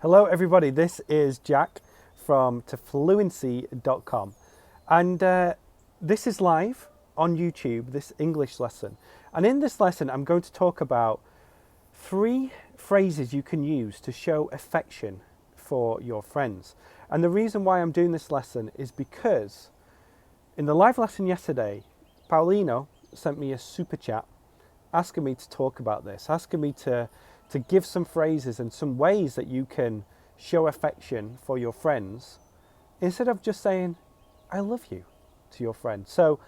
Hello everybody, this is Jack from tofluency.com and this is live on YouTube, this English lesson. And in this lesson I'm going to talk about 3 phrases you can use to show affection for your friends. And the reason why I'm doing this lesson is because in the live lesson yesterday, Paulino sent me a super chat asking me to talk about this, asking me to give some phrases and some ways that you can show affection for your friends instead of just saying, I love you to your friend. So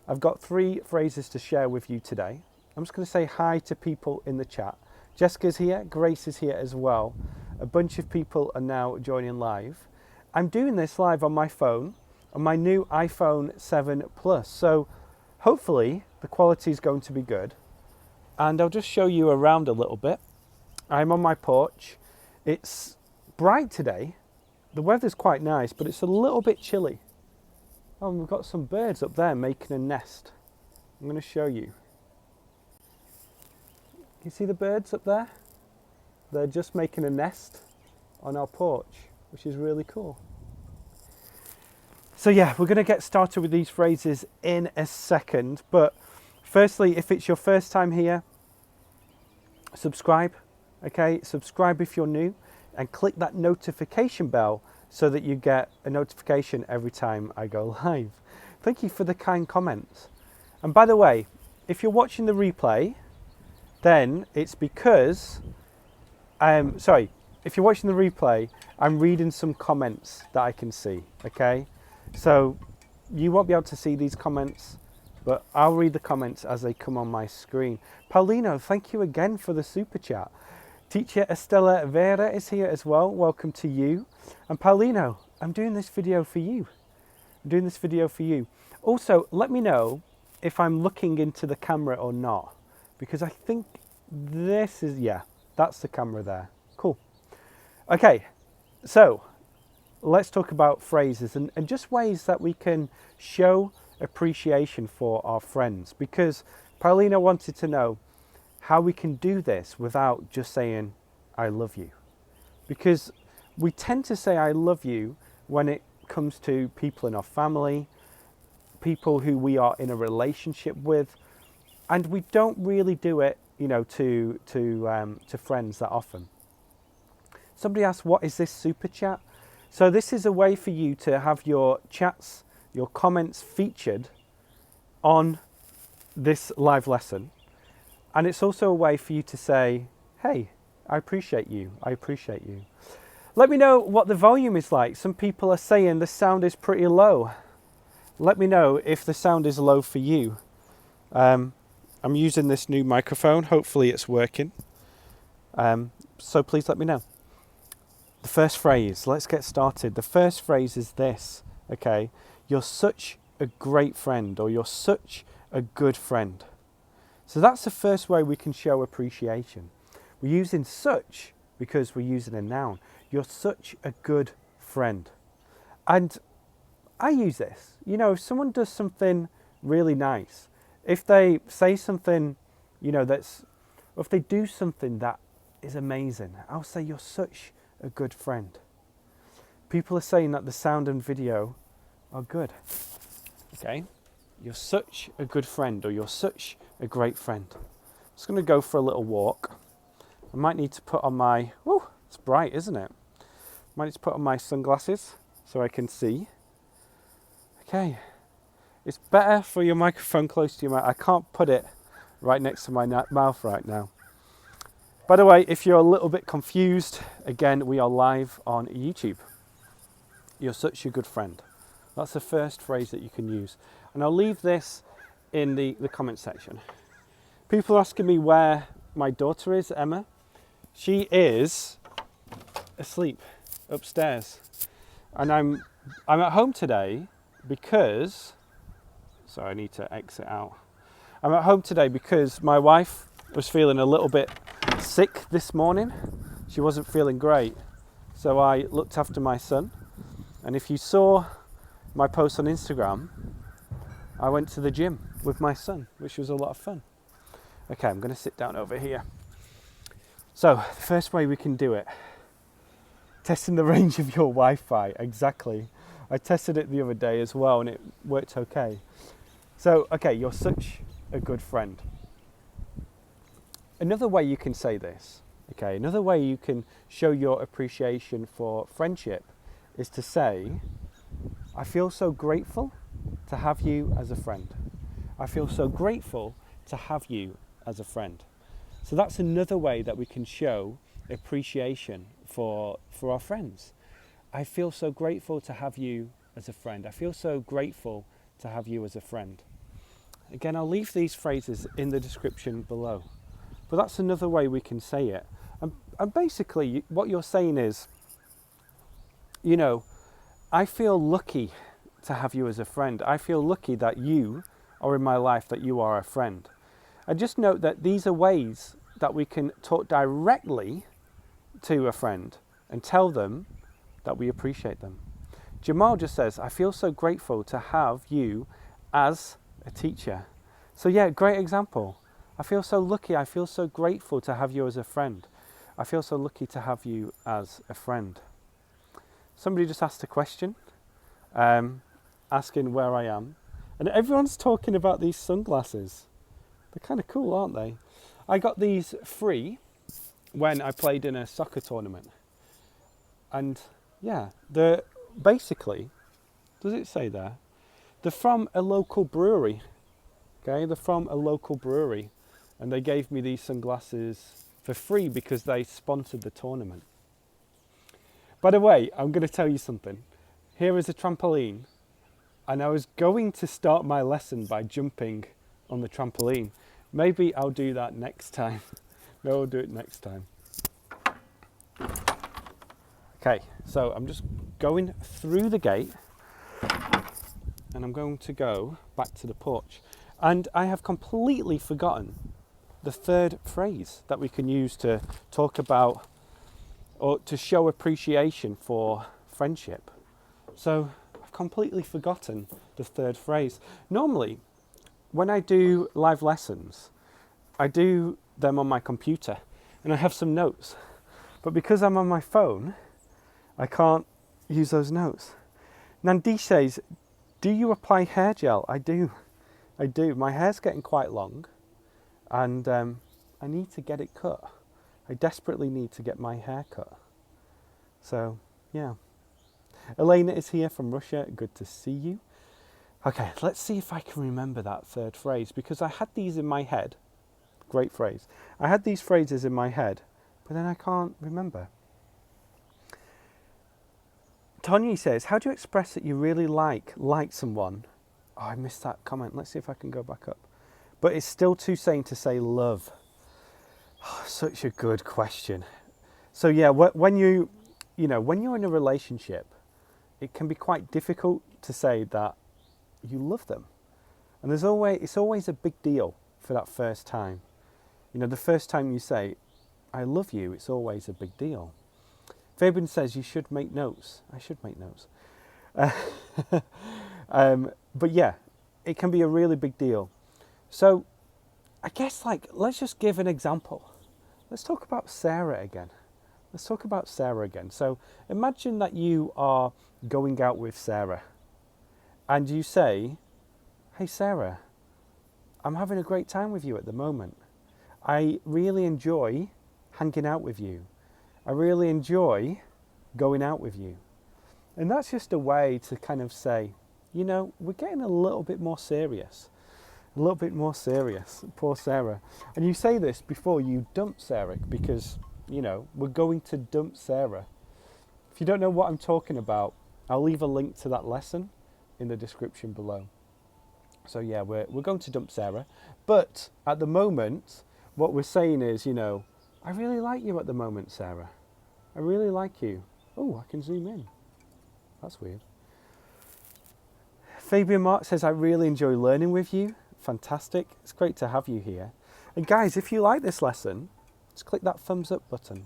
I've got 3 phrases to share with you today. I'm just going to say hi to people in the chat. Jessica's here, Grace is here as well. A bunch of people are now joining live. I'm doing this live on my phone, on my new iPhone 7 Plus. So hopefully the quality is going to be good. And I'll just show you around a little bit. I'm on my porch. It's bright today. The weather's quite nice, but it's a little bit chilly. Oh, and we've got some birds up there making a nest. I'm going to show you. You see the birds up there? They're just making a nest on our porch, which is really cool. So yeah, we're going to get started with these phrases in a second. But firstly, if it's your first time here, subscribe. Okay, subscribe if you're new and click that notification bell so that you get a notification every time I go live. Thank you for the kind comments. And by the way, if you're watching the replay, then it's because, if you're watching the replay, I'm reading some comments that I can see, okay? So you won't be able to see these comments, but I'll read the comments as they come on my screen. Paulino, thank you again for the super chat. Teacher Estella Vera is here as well. Welcome to you. And Paulino, I'm doing this video for you. Also, let me know if I'm looking into the camera or not, because I think this is, yeah, that's the camera there. Cool. Okay, so let's talk about phrases and just ways that we can show appreciation for our friends, because Paulino wanted to know how we can do this without just saying, I love you. Because we tend to say, I love you when it comes to people in our family, people who we are in a relationship with, and we don't really do it, you know, to friends that often. Somebody asked, what is this super chat? So this is a way for you to have your chats, your comments featured on this live lesson. And it's also a way for you to say, hey, I appreciate you. Let me know what the volume is like. Some people are saying the sound is pretty low. Let me know if the sound is low for you. I'm using this new microphone. Hopefully it's working. So please let me know. The first phrase, let's get started. The first phrase is this, okay? You're such a great friend, or you're such a good friend. So that's the first way we can show appreciation. We're using such because we're using a noun. You're such a good friend. And I use this. You know, if someone does something really nice, if they say something, you know, if they do something that is amazing, I'll say you're such a good friend. People are saying that the sound and video are good. Okay? You're such a good friend, or you're such a great friend. I'm just going to go for a little walk. I might need to put on my, it's bright, isn't it? Might need to put on my sunglasses so I can see. Okay. It's better for your microphone close to your mouth. I can't put it right next to my mouth right now. By the way, if you're a little bit confused, again, we are live on YouTube. You're such a good friend. That's the first phrase that you can use. And I'll leave this in the comment section. People asking me where my daughter is, Emma. She is asleep upstairs. And I'm at home today because, sorry, I need to exit out. I'm at home today because my wife was feeling a little bit sick this morning. She wasn't feeling great. So I looked after my son. And if you saw my post on Instagram, I went to the gym with my son, which was a lot of fun. Okay, I'm going to sit down over here. So, the first way we can do it Testing the range of your Wi-Fi, exactly. I tested it the other day as well and it worked okay. So, okay, you're such a good friend. Another way you can say this, okay, another way you can show your appreciation for friendship is to say, I feel so grateful to have you as a friend. I feel so grateful to have you as a friend. So that's another way that we can show appreciation for our friends. I feel so grateful to have you as a friend. I feel so grateful to have you as a friend. Again, I'll leave these phrases in the description below. But that's another way we can say it. And basically, what you're saying is, you know, I feel lucky to have you as a friend. I feel lucky that you are in my life, that you are a friend. And just note that these are ways that we can talk directly to a friend and tell them that we appreciate them. Jamal just says, I feel so grateful to have you as a teacher. So yeah, great example. I feel so lucky, I feel so grateful to have you as a friend. I feel so lucky to have you as a friend. Somebody just asked a question, asking where I am. And everyone's talking about these sunglasses. They're kind of cool, aren't they? I got these free when I played in a soccer tournament. And yeah, they're basically, does it say there? They're from a local brewery. Okay, they're from a local brewery. And they gave me these sunglasses for free because they sponsored the tournament. By the way, I'm going to tell you something. Here is a trampoline. And I was going to start my lesson by jumping on the trampoline. Maybe I'll do that next time. Maybe I'll do it next time. Okay, so I'm just going through the gate and I'm going to go back to the porch. And I have completely forgotten the third phrase that we can use to talk about or to show appreciation for friendship. So I've completely forgotten the third phrase. Normally, when I do live lessons, I do them on my computer and I have some notes. But because I'm on my phone, I can't use those notes. Nandish says, do you apply hair gel? I do. My hair's getting quite long and I need to get it cut. I desperately need to get my hair cut. So, yeah. Elena is here from Russia. Good to see you. Okay, let's see if I can remember that third phrase because I had these in my head. Great phrase. I had these phrases in my head, but then I can't remember. Tony says, how do you express that you really like someone? Oh, I missed that comment. Let's see if I can go back up. But it's still too sane to say love. Oh, such a good question. So yeah, when you're in a relationship, it can be quite difficult to say that you love them. And it's always a big deal for that first time. You know, the first time you say, I love you, it's always a big deal. Fabian says you should make notes. I should make notes. But yeah, it can be a really big deal. So I guess let's just give an example. Let's talk about Sarah again. So imagine that you are going out with Sarah and you say, hey Sarah, I'm having a great time with you at the moment. I really enjoy hanging out with you. I really enjoy going out with you. And that's just a way to kind of say, you know, we're getting a little bit more serious. Poor Sarah. And you say this before you dump Sarah because, you know, we're going to dump Sarah. If you don't know what I'm talking about, I'll leave a link to that lesson in the description below. So yeah, we're going to dump Sarah. But at the moment, what we're saying is, you know, I really like you at the moment, Sarah. I really like you. Oh, I can zoom in. That's weird. Fabian Mark says, I really enjoy learning with you. Fantastic. It's great to have you here. And guys, if you like this lesson, just click that thumbs up button.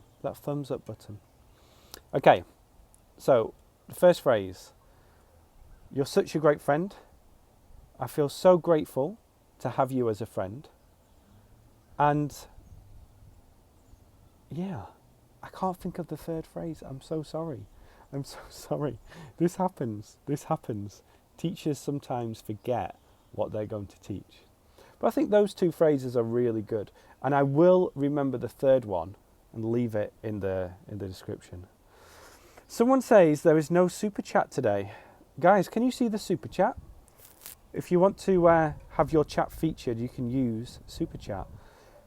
Okay, so the first phrase. You're such a great friend. I feel so grateful to have you as a friend. And yeah, I can't think of the third phrase. I'm so sorry. I'm so sorry. This happens. This happens. Teachers sometimes forget what they're going to teach. But I think those two phrases are really good. And I will remember the third one and leave it in the description. Someone says there is no super chat today. Guys, can you see the super chat? If you want to have your chat featured, you can use super chat.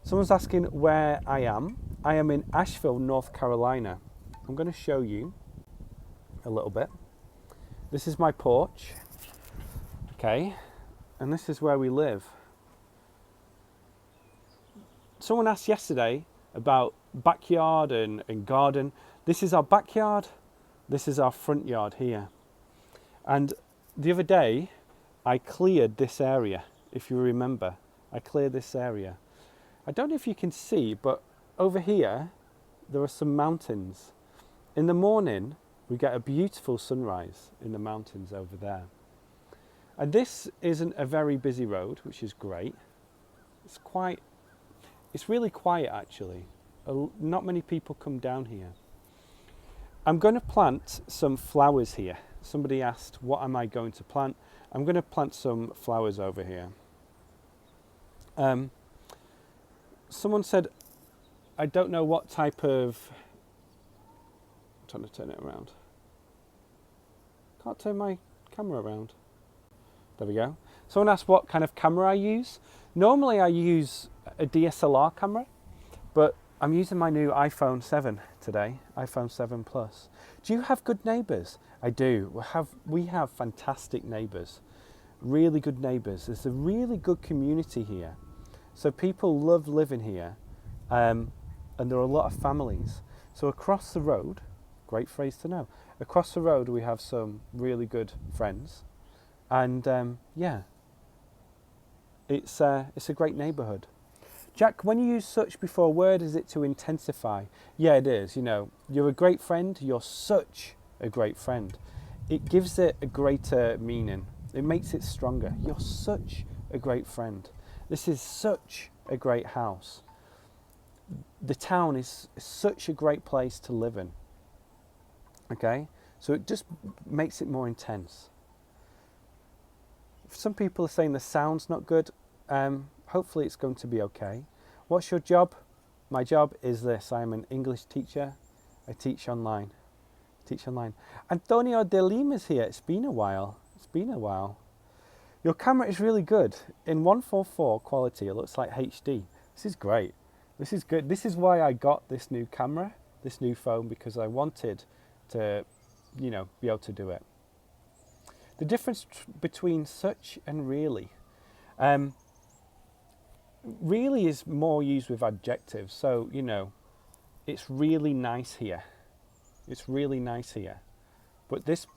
Someone's asking where I am. I am in Asheville, North Carolina. I'm going to show you a little bit. This is my porch. Okay. And this is where we live. Someone asked yesterday about backyard and garden. This is our backyard. This is our front yard here. And the other day, I cleared this area. If you remember, I cleared this area. I don't know if you can see, but over here, there are some mountains. In the morning, we get a beautiful sunrise in the mountains over there. And this isn't a very busy road, which is great. It's really quiet actually. Not many people come down here. I'm going to plant some flowers here. Somebody asked, what am I going to plant? I'm going to plant some flowers over here. Someone said, I don't know what type of... I'm trying to turn it around. Can't turn my camera around. There we go. Someone asked what kind of camera I use. Normally I use a DSLR camera, but I'm using my new iPhone 7 today, iPhone 7 Plus. Do you have good neighbours? I do. We have fantastic neighbours, really good neighbours. There's a really good community here. So people love living here, and there are a lot of families. So across the road, great phrase to know, across the road we have some really good friends, and yeah, it's a great neighbourhood. Jack, when you use such before a word, is it to intensify? Yeah, it is. You know, you're a great friend, you're such a great friend. It gives it a greater meaning. It makes it stronger. You're such a great friend. This is such a great house. The town is such a great place to live in. Okay? So it just makes it more intense. Some people are saying the sound's not good. Hopefully it's going to be okay. What's your job? My job is this. I am an English teacher. I teach online. Antonio de Lima's here. It's been a while. Your camera is really good. In 144 quality, it looks like HD. This is great. This is good. This is why I got this new camera, this new phone, because I wanted to, be able to do it. The difference between such and really. Really is more used with adjectives. So, it's really nice here. It's really nice here. But this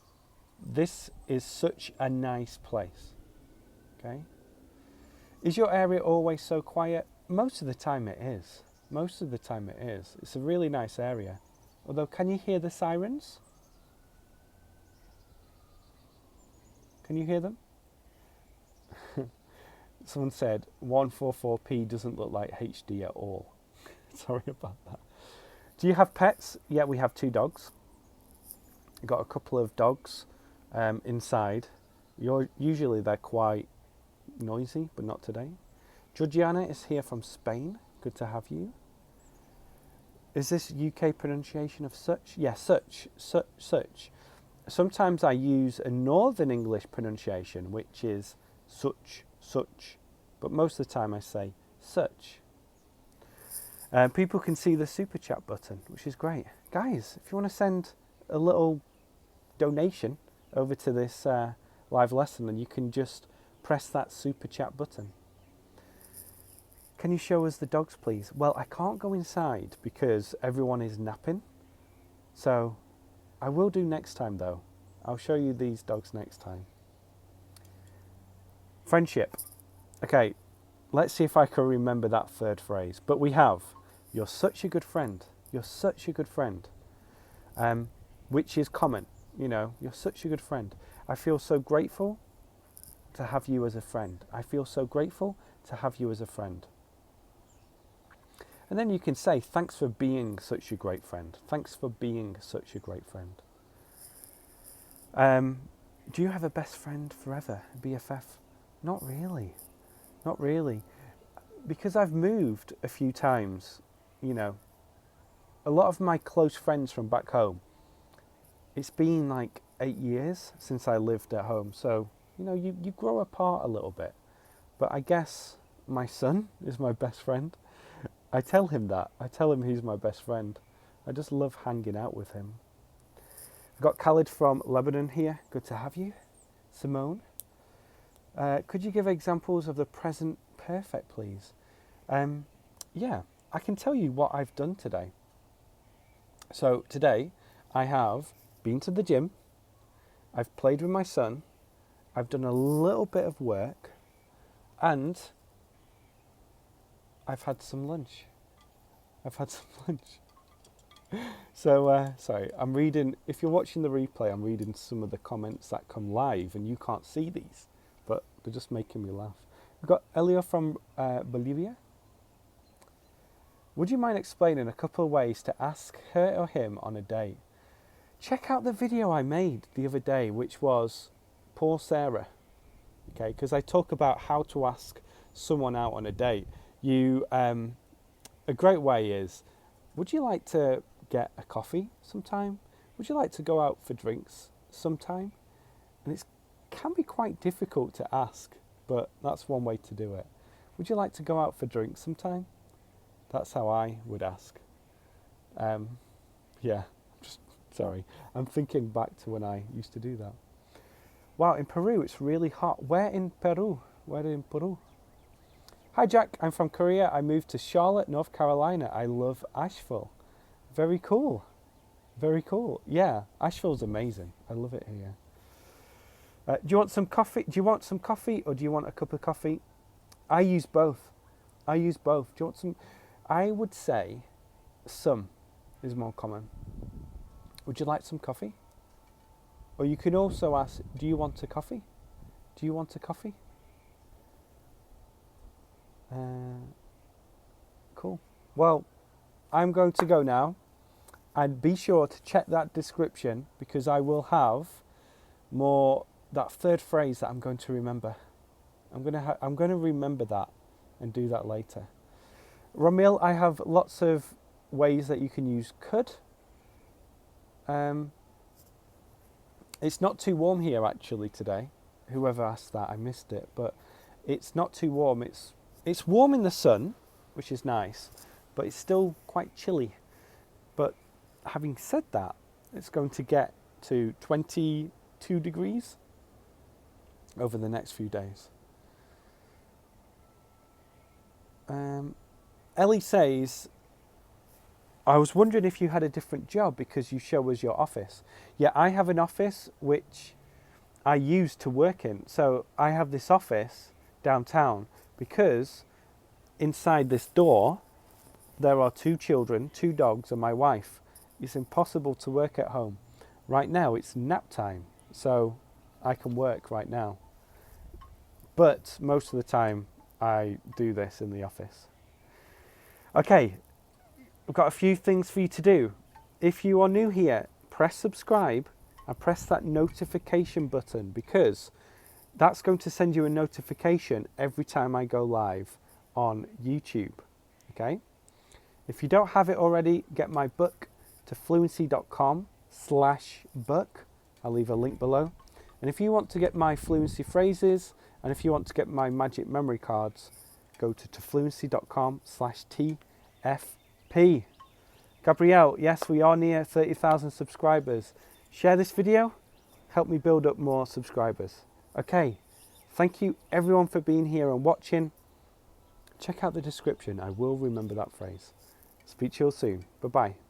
is such a nice place. Okay? Is your area always so quiet? Most of the time it is. It's a really nice area. Although, can you hear the sirens? Can you hear them? Someone said 144p doesn't look like HD at all. Sorry about that. Do you have pets? Yeah, we have 2 dogs. I've got a couple of dogs inside. Usually they're quite noisy, but not today. Georgiana is here from Spain. Good to have you. Is this UK pronunciation of such? Yeah, such. Sometimes I use a Northern English pronunciation, which is such. But most of the time I say such. People can see the super chat button, which is great. Guys, if you want to send a little donation over to this live lesson, then you can just press that super chat button. Can you show us the dogs, please? Well, I can't go inside because everyone is napping. So I will do next time though. I'll show you these dogs next time. Friendship. Okay, let's see if I can remember that third phrase. But we have, you're such a good friend. You're such a good friend. Which is common, you're such a good friend. I feel so grateful to have you as a friend. I feel so grateful to have you as a friend. And then you can say, thanks for being such a great friend. Thanks for being such a great friend. Do you have a best friend forever, BFF? Not really. Not really. Because I've moved a few times, you know, a lot of my close friends from back home, it's been like 8 years since I lived at home. So, you know, you grow apart a little bit. But I guess my son is my best friend. I tell him that. I tell him he's my best friend. I just love hanging out with him. I've got Khalid from Lebanon here. Good to have you. Simone. Could you give examples of the present perfect, please? Yeah, I can tell you what I've done today. So today I have been to the gym. I've played with my son. I've done a little bit of work. And I've had some lunch. So, sorry, I'm reading, if you're watching the replay, I'm reading some of the comments that come live and you can't see these, but they're just making me laugh. We've got Elio from Bolivia. Would you mind explaining a couple of ways to ask her or him on a date? Check out the video I made the other day, which was Poor Sarah. Okay, because I talk about how to ask someone out on a date. A great way is, would you like to get a coffee sometime? Would you like to go out for drinks sometime? And it can be quite difficult to ask, but that's one way to do it. Would you like to go out for drinks sometime? That's how I would ask. Yeah, sorry. I'm thinking back to when I used to do that. Wow, in Peru it's really hot. Where in Peru? Hi Jack, I'm from Korea. I moved to Charlotte, North Carolina. I love Asheville. Very cool. Very cool. Yeah, Asheville's amazing. I love it here. Do you want some coffee? Do you want some coffee or do you want a cup of coffee? I use both. Do you want some? I would say some is more common. Would you like some coffee? Or you can also ask, do you want a coffee? Do you want a coffee? Cool. Well, I'm going to go now. And be sure to check that description because I will have more, that third phrase that I'm going to remember. I'm going to remember that and do that later. Ramil, I have lots of ways that you can use could. It's not too warm here actually today. Whoever asked that, I missed it. But it's not too warm. It's warm in the sun, which is nice, but it's still quite chilly. But having said that, it's going to get to 22 degrees over the next few days. Ellie says, I was wondering if you had a different job because you show us your office. Yeah, I have an office which I use to work in. So I have this office downtown because inside this door there are 2 children, 2 dogs and my wife. It's impossible to work at home. Right now it's nap time, so I can work right now. But most of the time I do this in the office. Okay, I've got a few things for you to do. If you are new here, press subscribe and press that notification button because that's going to send you a notification every time I go live on YouTube. Okay? If you don't have it already, get my book to fluency.com/book. I'll leave a link below. And if you want to get my fluency phrases and if you want to get my magic memory cards, go to fluency.com/TFP. Gabrielle, yes, we are near 30,000 subscribers. Share this video, help me build up more subscribers. Okay, thank you everyone for being here and watching. Check out the description, I will remember that phrase. Speak to you all soon. Bye-bye.